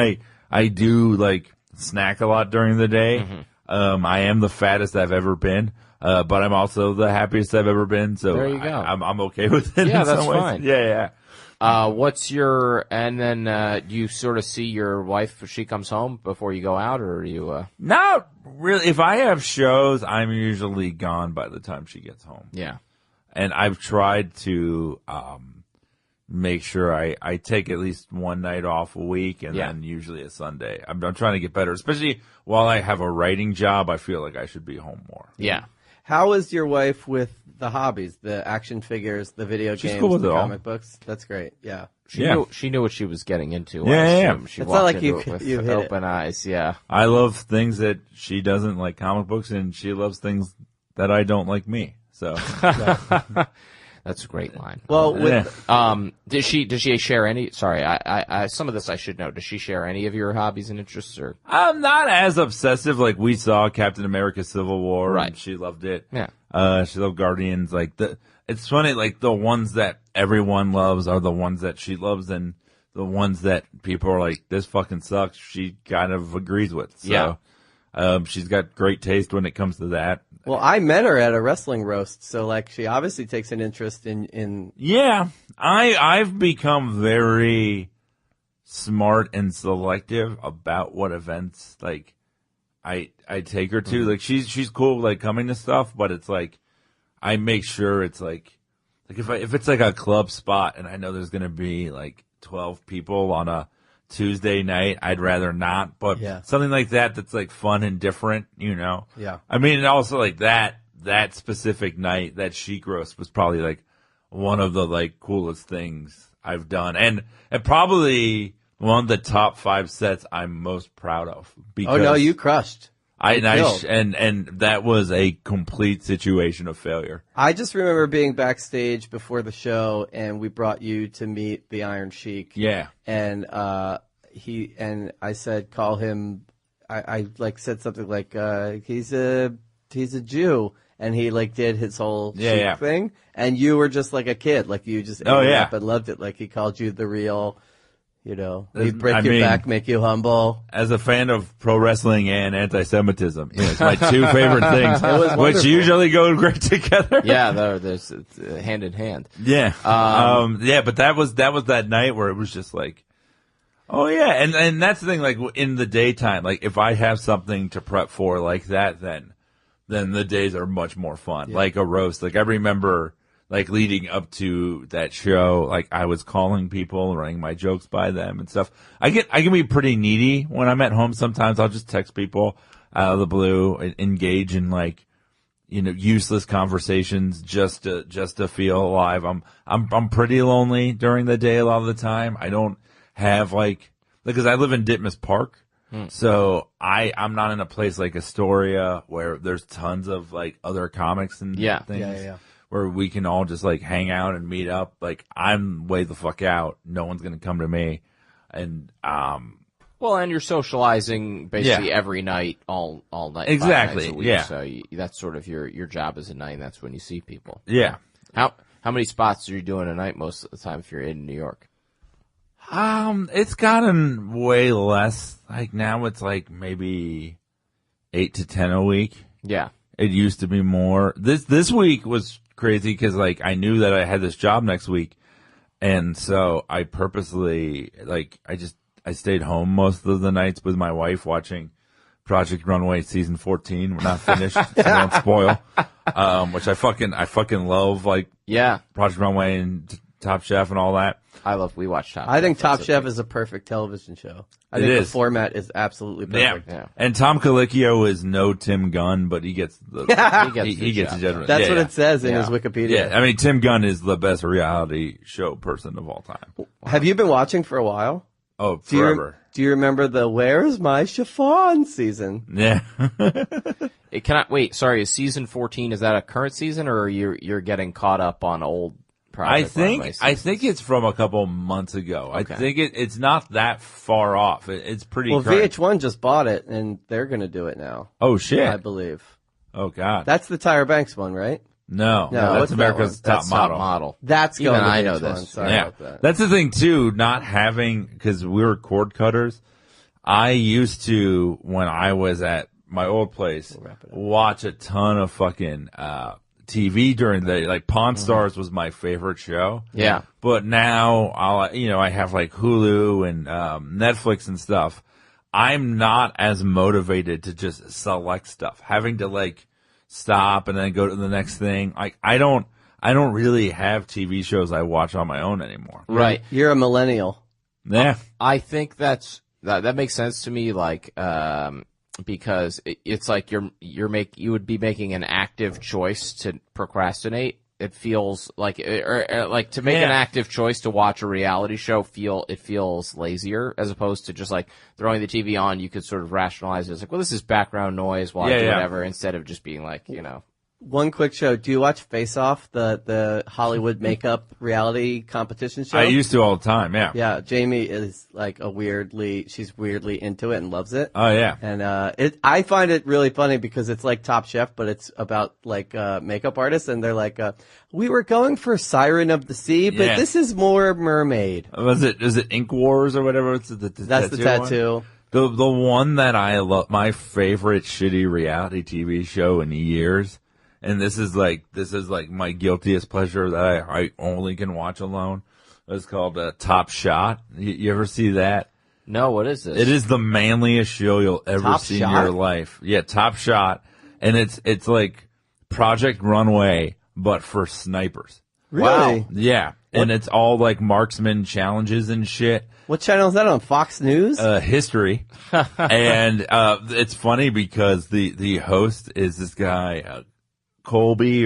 I do snack a lot during the day. I am the fattest I've ever been. But I'm also the happiest I've ever been, so there you go. I'm okay with it. Yeah, in that's some ways. fine. Yeah. Do you sort of see your wife when she comes home before you go out, or are you? Not really. If I have shows, I'm usually gone by the time she gets home. Yeah. And I've tried to make sure I take at least one night off a week, and then usually a Sunday. I'm trying to get better, especially while I have a writing job. I feel like I should be home more. Yeah. How is your wife with the hobbies, the action figures, the video games, cool with the it all. comic books? That's great. Yeah. She knew what she was getting into. Yeah. She it's walked not like into you it with hit open eyes. Yeah. I love things that she doesn't like, comic books, and she loves things that I don't like me. So that's a great line. Well, does she share any? Sorry, I some of this I should know. Does she share any of your hobbies and interests? Or I'm not as obsessive. Like, we saw Captain America: Civil War, right? And she loved it. Yeah. She loved Guardians. It's funny. The ones that everyone loves are the ones that she loves, and the ones that people are like, "This fucking sucks." She kind of agrees with. So, she's got great taste when it comes to that. Well, I met her at a wrestling roast, so she obviously takes an interest in. Yeah, I've become very smart and selective about what events I take her to. She's cool coming to stuff, but it's I make sure it's if it's a club spot and I know there's gonna be 12 people on a Tuesday night, I'd rather not. But something like that's like fun and different, you know? Yeah. I mean, and also like that specific night, that chic roast was probably like one of the like coolest things I've done. And probably one of the top 5 sets I'm most proud of. Because oh, no, you crushed. And that was a complete situation of failure. I just remember being backstage before the show, and we brought you to meet the Iron Sheik. Yeah. And I said, call him. I like said something like he's a Jew, and he like did his whole Sheik thing, and you were just like a kid, like you just ate it up and loved it, like he called you the real. You know, he break your back, make you humble. As a fan of pro wrestling and anti-Semitism, it's my 2 favorite things, which wonderful. Usually go great together. Yeah, there's hand in hand. Yeah, but that was that night where it was just like, oh yeah, and that's the thing. Like in the daytime, like if I have something to prep for like that, then the days are much more fun. Yeah. Like a roast. Like I remember. Like leading up to that show, like I was calling people, running my jokes by them and stuff. I can be pretty needy when I'm at home. Sometimes I'll just text people out of the blue, and engage in like, useless conversations just to feel alive. I'm pretty lonely during the day a lot of the time. I don't have because I live in Ditmas Park. So I'm not in a place like Astoria where there's tons of like other comics and things. Yeah. Where we can all just like hang out and meet up. Like I'm way the fuck out. No one's gonna come to me. And well, and you're socializing basically every night, all night. Exactly. 5 nights a week, yeah. So that's sort of your job as a night. And that's when you see people. Yeah. How many spots are you doing a night most of the time if you're in New York? It's gotten way less. Like now it's like maybe 8 to 10 a week. Yeah. It used to be more. This week was crazy because like I knew that I had this job next week, and so I purposely I stayed home most of the nights with my wife watching Project Runway season 14. We're not finished, so don't spoil. Which I fucking love, like Project Runway and Top Chef and all that. We watch Top Chef. I think Top Chef is a perfect television show. I think the format is absolutely perfect. Yeah. And Tom Colicchio is no Tim Gunn, but he gets the he gets the general. That's what it says in his Wikipedia. Yeah, I mean Tim Gunn is the best reality show person of all time. Wow. Have you been watching for a while? Oh, forever. Do you remember the Where's My Chiffon season? Yeah. Wait, sorry, is season 14, is that a current season or you're getting caught up on old I think it's from a couple months ago. Okay. I think it's not that far off. It's pretty. Well, current. VH1 just bought it, and they're going to do it now. Oh shit! I believe. Oh god. That's the Tyra Banks one, right? No, that's America's Top Model. That's going. Even I know this. this. Sorry about that. That's the thing too. Not having because we were cord cutters. I used to when I was at my old place watch a ton of fucking. TV during the day. Like Pawn Stars was my favorite show. Yeah. But now I have like Hulu and Netflix and stuff. I'm not as motivated to just select stuff. Having to like stop and then go to the next thing. Like I don't really have TV shows I watch on my own anymore. Right. You're a millennial. Yeah. I think that makes sense to me, like because it's like you would be making an active choice to procrastinate. It feels like like to make an active choice to watch a reality show feels lazier as opposed to just like throwing the TV on. You could sort of rationalize it as like, well, this is background noise while I do whatever, instead of just being like, One quick show. Do you watch Face Off, the Hollywood makeup reality competition show? I used to all the time, yeah. Yeah, Jamie is like she's weirdly into it and loves it. Oh, yeah. And I find it really funny because it's like Top Chef, but it's about like makeup artists, and they're like, we were going for Siren of the Sea, but this is more mermaid. Is it Ink Wars or whatever? That's the tattoo. The one that I love, my favorite shitty reality TV show in years. And this is like my guiltiest pleasure that I only can watch alone. It's called Top Shot. You ever see that? No, what is this? It is the manliest show you'll ever see in your life. Yeah, Top Shot. And it's like Project Runway, but for snipers. Really? Wow. Yeah. And it's all like marksman challenges and shit. What channel is that on? Fox News? History. And it's funny because the host is this guy, Kobe.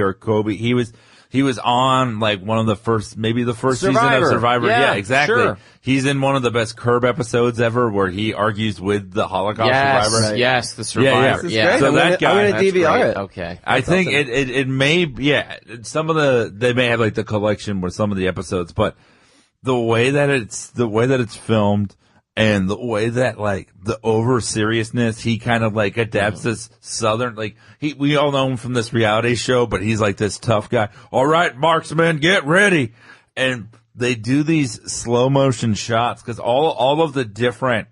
He was on like one of the first, maybe the first season of Survivor. Yeah, exactly. Sure. He's in one of the best Curb episodes ever where he argues with the Holocaust survivor. Right. Yes, the survivor. This is Yeah. great. So I'm that guy- going to DVR Great. it. Okay. I think awesome. it may, some of they may have like the collection with some of the episodes, but the way that it's filmed and the way that like the over seriousness, he kind of like adapts this Southern, like we all know him from this reality show, but he's like this tough guy. All right, marksman, get ready. And they do these slow motion shots because all of the different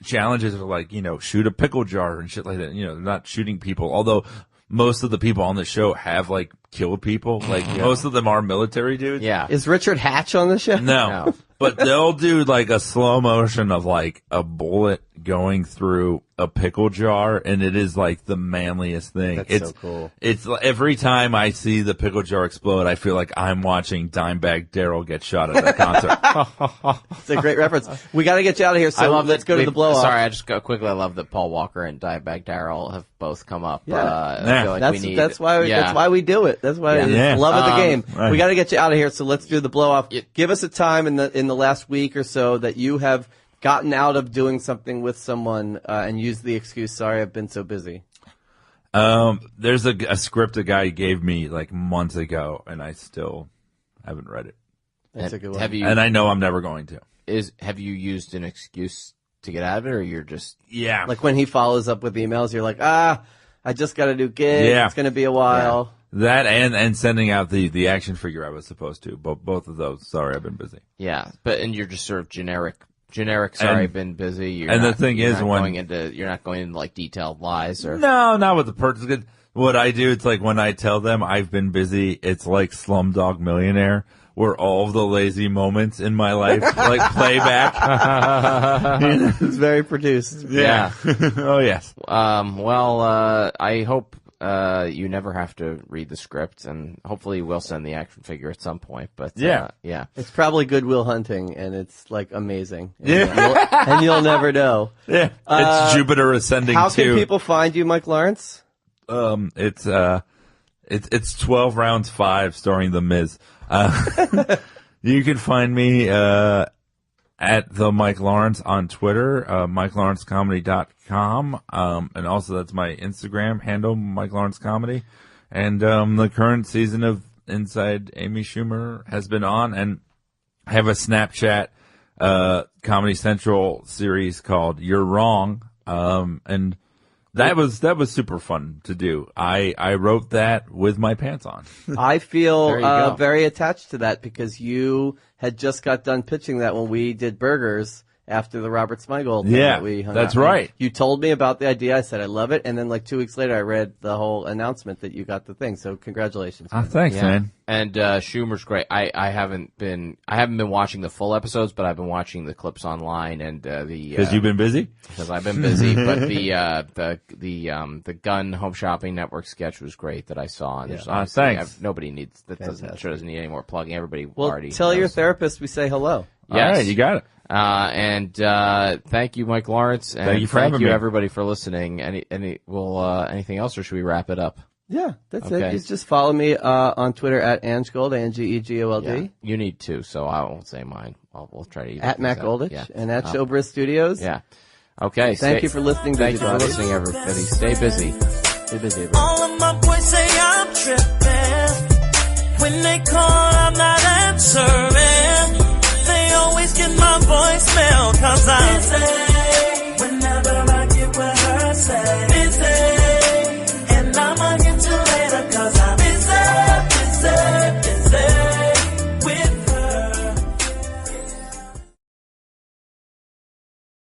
challenges are like, shoot a pickle jar and shit like that. They're not shooting people, although most of the people on the show have like killed people. Like most of them are military dudes. Yeah. Is Richard Hatch on the show? No. But they'll do like a slow motion of like a bullet going through a pickle jar, and it is like the manliest thing. That's so cool. It's every time I see the pickle jar explode, I feel like I'm watching Dimebag Darrell get shot at a concert. It's a great reference. We got to get you out of here, so let's go to the blow-off. Sorry, I just go quickly. I love that Paul Walker and Dimebag Darrell have both come up. Yeah. I feel like That's why we do it. That's why Yeah. love of the game. Right. We got to get you out of here, so let's do the blow-off. Give us a time in the last week or so that you have gotten out of doing something with someone and used the excuse, sorry, I've been so busy. There's a script a guy gave me like months ago, and I still haven't read it. That's a good one. And I know I'm never going to. Have you used an excuse to get out of it, or you're just Yeah. Like when he follows up with emails, you're like, I just got a new gig. Yeah. It's going to be a while. That and sending out the action figure I was supposed to. Both of those. Sorry, I've been busy. Yeah, and you're just sort of generic. Sorry, I've been busy. You're the thing is, you're not going into like detailed lies or No, not with the person. What I do, it's like when I tell them I've been busy, it's like Slumdog Millionaire, where all of the lazy moments in my life like play back. It's very produced. Yeah. Oh yes. I hope you never have to read the script, and hopefully we'll send the action figure at some point. But yeah. It's probably Goodwill Hunting, and it's like amazing. And Yeah. you'll never know. Yeah. It's Jupiter Ascending How 2. can people find you, Mike Lawrence? It's 12 rounds 5 starring The Miz. You can find me at the Mike Lawrence on Twitter, MikeLawrenceComedy.com, and also that's my Instagram handle, Mike Lawrence Comedy. And the current season of Inside Amy Schumer has been on, and I have a Snapchat Comedy Central series called You're Wrong, and that was super fun to do. I wrote that with my pants on. I feel There you go. very attached to that because you had just got done pitching that when we did burgers after the Robert Smigel thing Yeah, that we hung that's out. right. You told me about the idea. I said I love it, and then like 2 weeks later, I read the whole announcement that you got the thing. So congratulations. Thanks, man. And Schumer's great. I haven't been watching the full episodes, but I've been watching the clips online and Because you've been busy? because I've been busy. But the Gun Home Shopping Network sketch was great that I saw. And there's obviously- thanks. nobody needs that doesn't need any more plugging. Everybody Well, already tell your knows. therapist we say hello. Yes. All right, you got it. And thank you, Mike Lawrence. And Thank you for having me. everybody for listening. Anything else, or should we wrap it up? Yeah, that's Okay. it. Just follow me on Twitter at AngeGold, AngeEGOLD, Yeah. You need to, so I won't say mine. We'll try to even at things Matt out. Goldich, Yeah. and at Showbiz Studios. Yeah. Okay. Thank you for listening, Thank you for Digibody. listening, everybody. Stay busy. Stay busy, everybody. All of my boys say I'm tripping. When they call, I'm not answering. They always get my voicemail 'cause I'm